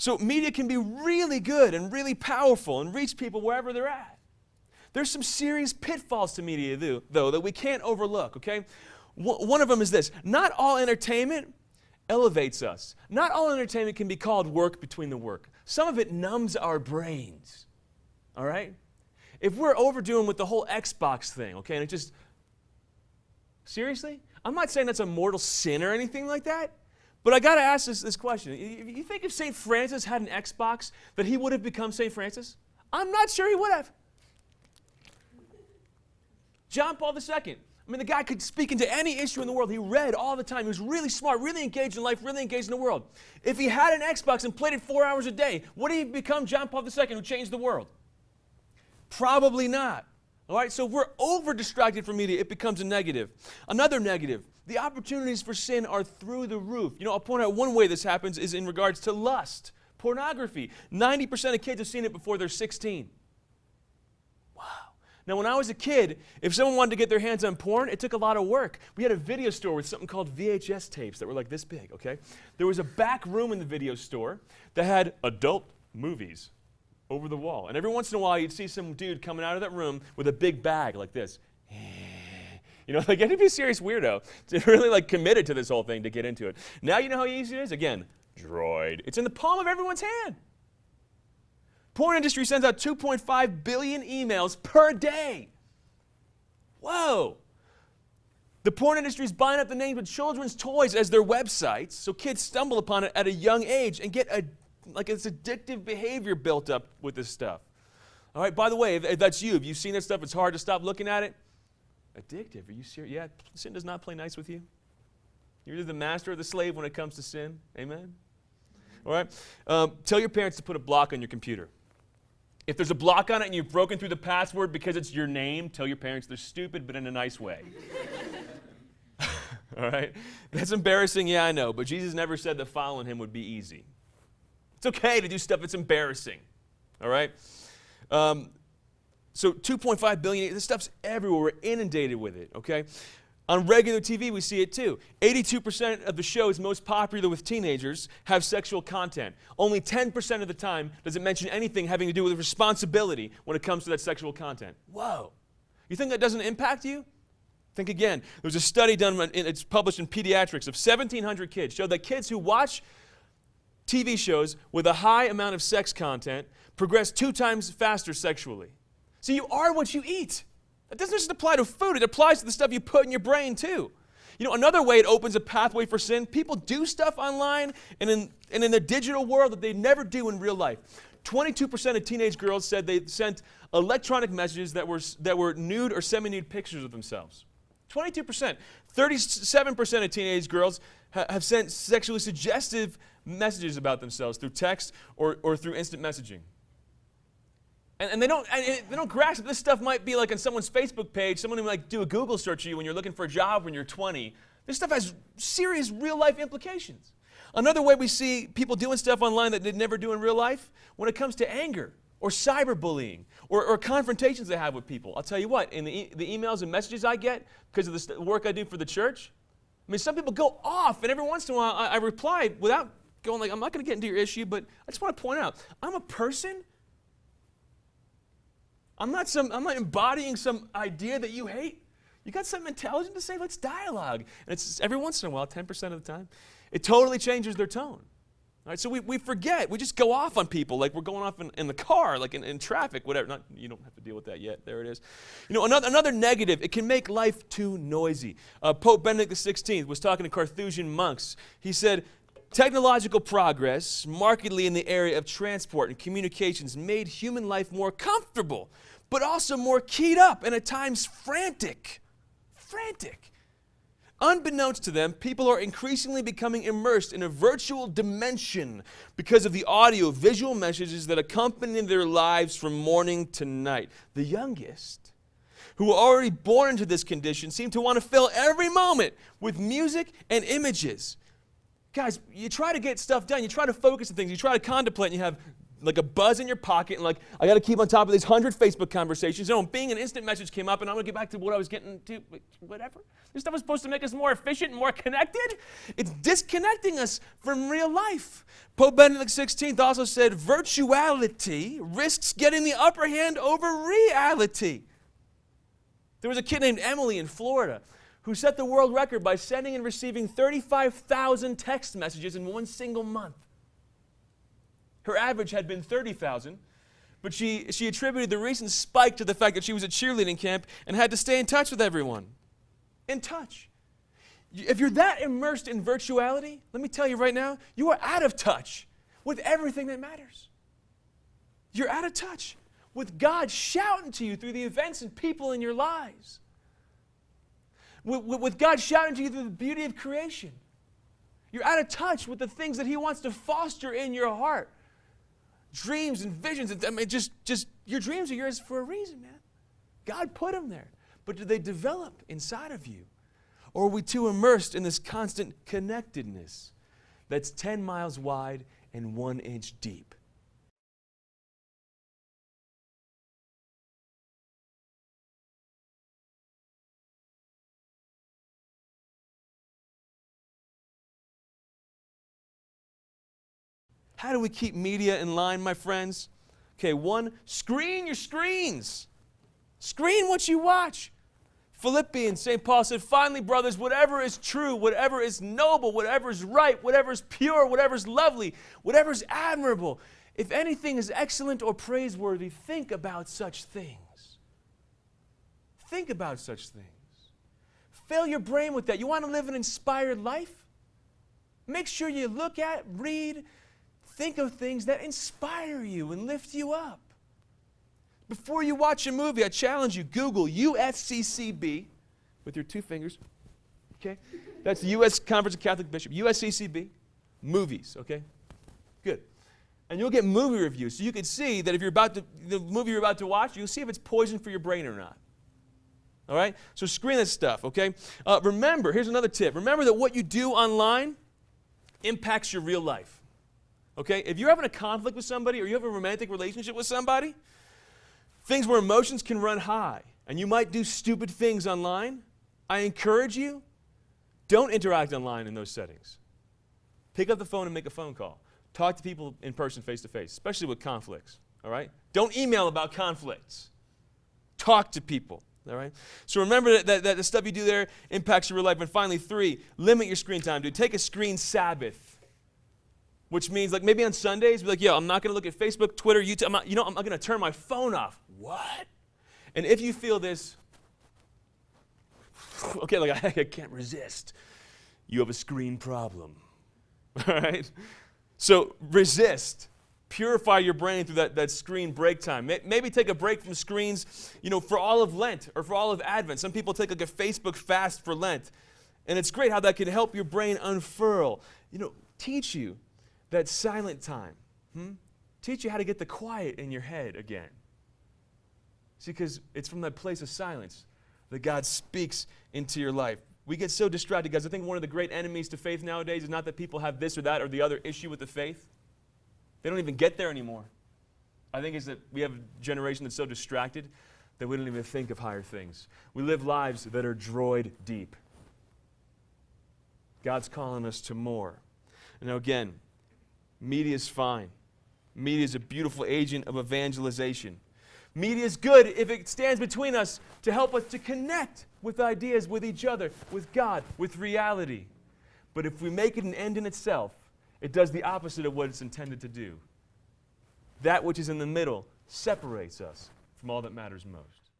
So media can be really good and really powerful and reach people wherever they're at. There's some serious pitfalls to media, though, that we can't overlook, okay? One of them is this. Not all entertainment elevates us. Not all entertainment can be called work between the work. Some of it numbs our brains, all right? If we're overdoing with the whole Xbox thing, okay, and it just, seriously? I'm not saying that's a mortal sin or anything like that, but I got to ask this question. You think if St. Francis had an Xbox, that he would have become St. Francis? I'm not sure he would have. John Paul II. I mean, the guy could speak into any issue in the world. He read all the time. He was really smart, really engaged in life, really engaged in the world. If he had an Xbox and played it 4 hours a day, would he become John Paul II who changed the world? Probably not. All right, so if we're over-distracted from media, it becomes a negative. Another negative, the opportunities for sin are through the roof. I'll point out one way this happens is in regards to lust, pornography. 90% of kids have seen it before they're 16. Now, when I was a kid, if someone wanted to get their hands on porn, it took a lot of work. We had a video store with something called VHS tapes that were like this big, okay? There was a back room in the video store that had adult movies over the wall. And every once in a while, you'd see some dude coming out of that room with a big bag like this. You had to be a serious weirdo to really committed to this whole thing to get into it. Now you know how easy it is? Again, Droid. It's in the palm of everyone's hand. Porn industry sends out 2.5 billion emails per day. Whoa. The porn industry is buying up the names of children's toys as their websites, so kids stumble upon it at a young age and get this addictive behavior built up with this stuff. All right, by the way, if that's you, if you've seen that stuff, it's hard to stop looking at it. Addictive, are you serious? Yeah, sin does not play nice with you. You're either the master or the slave when it comes to sin. Amen? All right, tell your parents to put a block on your computer. If there's a block on it and you've broken through the password because it's your name, tell your parents they're stupid, but in a nice way. All right? That's embarrassing, yeah, I know, but Jesus never said that following him would be easy. It's okay to do stuff that's embarrassing. All right? So 2.5 billion, this stuff's everywhere. We're inundated with it, okay? On regular TV, we see it too. 82% of the shows most popular with teenagers have sexual content. Only 10% of the time does it mention anything having to do with responsibility when it comes to that sexual content. Whoa. You think that doesn't impact you? Think again. There was a study done, it's published in Pediatrics, of 1,700 kids, showed that kids who watch TV shows with a high amount of sex content progress 2 times faster sexually. So you are what you eat. It doesn't just apply to food, it applies to the stuff you put in your brain too. Another way it opens a pathway for sin, people do stuff online and in the digital world that they never do in real life. 22% of teenage girls said they sent electronic messages that were nude or semi-nude pictures of themselves. 22%. 37% of teenage girls have sent sexually suggestive messages about themselves through text or through instant messaging. And they don't grasp that this stuff might be like on someone's Facebook page, someone who might do a Google search of you when you're looking for a job when you're 20. This stuff has serious real-life implications. Another way we see people doing stuff online that they'd never do in real life, when it comes to anger or cyberbullying or confrontations they have with people. I'll tell you what, in the emails and messages I get because of the work I do for the church, some people go off, and every once in a while I reply without going I'm not going to get into your issue, but I just want to point out, I'm a person. I'm not embodying some idea that you hate. You got something intelligent to say? Let's dialogue. And it's every once in a while, 10% of the time, it totally changes their tone. All right, so we forget. We just go off on people like we're going off in the car, like in traffic, whatever. You don't have to deal with that yet. There it is. Another negative, it can make life too noisy. Pope Benedict XVI was talking to Carthusian monks. He said, technological progress, markedly in the area of transport and communications, made human life more comfortable, but also more keyed up and at times frantic. Unbeknownst to them, people are increasingly becoming immersed in a virtual dimension because of the audio-visual messages that accompany their lives from morning to night. The youngest, who are already born into this condition, seem to want to fill every moment with music and images. Guys, you try to get stuff done, you try to focus on things, you try to contemplate, and you have like a buzz in your pocket, and like, I got to keep on top of these 100 Facebook conversations. You know, Bing, an instant message came up, and I'm going to get back to what I was getting to, whatever. This stuff is supposed to make us more efficient and more connected. It's disconnecting us from real life. Pope Benedict XVI also said, virtuality risks getting the upper hand over reality. There was a kid named Emily in Florida who set the world record by sending and receiving 35,000 text messages in one single month. Her average had been 30,000, but she attributed the recent spike to the fact that she was at cheerleading camp and had to stay in touch with everyone. In touch. If you're that immersed in virtuality, let me tell you right now, you are out of touch with everything that matters. You're out of touch with God shouting to you through the events and people in your lives. With God shouting to you through the beauty of creation. You're out of touch with the things that He wants to foster in your heart. Dreams and visions. I mean, just your dreams are yours for a reason, man. God put them there. But do they develop inside of you? Or are we too immersed in this constant connectedness that's 10 miles wide and 1 inch deep? How do we keep media in line, my friends? Okay, 1, screen your screens. Screen what you watch. Philippians, St. Paul said, finally, brothers, whatever is true, whatever is noble, whatever is right, whatever is pure, whatever is lovely, whatever is admirable, if anything is excellent or praiseworthy, think about such things. Think about such things. Fill your brain with that. You want to live an inspired life? Make sure you look at, read, think of things that inspire you and lift you up. Before you watch a movie, I challenge you, Google USCCB with your 2 fingers. Okay? That's the U.S. Conference of Catholic Bishops. USCCB, movies, okay? Good. And you'll get movie reviews. So you can see that if the movie you're about to watch, you'll see if it's poison for your brain or not. All right? So screen this stuff, okay? Remember, here's another tip. Remember that what you do online impacts your real life. Okay? If you're having a conflict with somebody or you have a romantic relationship with somebody, things where emotions can run high, and you might do stupid things online, I encourage you, don't interact online in those settings. Pick up the phone and make a phone call. Talk to people in person, face to face, especially with conflicts, all right? Don't email about conflicts. Talk to people, all right? So remember that the stuff you do there impacts your real life. And finally, 3, limit your screen time, dude. Take a screen Sabbath. Which means, like, maybe on Sundays, be like, yo, I'm not going to look at Facebook, Twitter, YouTube. I'm not going to turn my phone off. What? And if you feel this, okay, like, I can't resist, you have a screen problem. All right? So resist. Purify your brain through that screen break time. Maybe take a break from screens, for all of Lent or for all of Advent. Some people take, like, a Facebook fast for Lent. And it's great how that can help your brain unfurl. Teach you that silent time. Teach you how to get the quiet in your head again. See, because it's from that place of silence that God speaks into your life. We get so distracted, guys. I think one of the great enemies to faith nowadays is not that people have this or that or the other issue with the faith. They don't even get there anymore. I think it's that we have a generation that's so distracted that we don't even think of higher things. We live lives that are droid deep. God's calling us to more. Now again, media is fine. Media is a beautiful agent of evangelization. Media is good if it stands between us to help us to connect with ideas, with each other, with God, with reality. But if we make it an end in itself, it does the opposite of what it's intended to do. That which is in the middle separates us from all that matters most.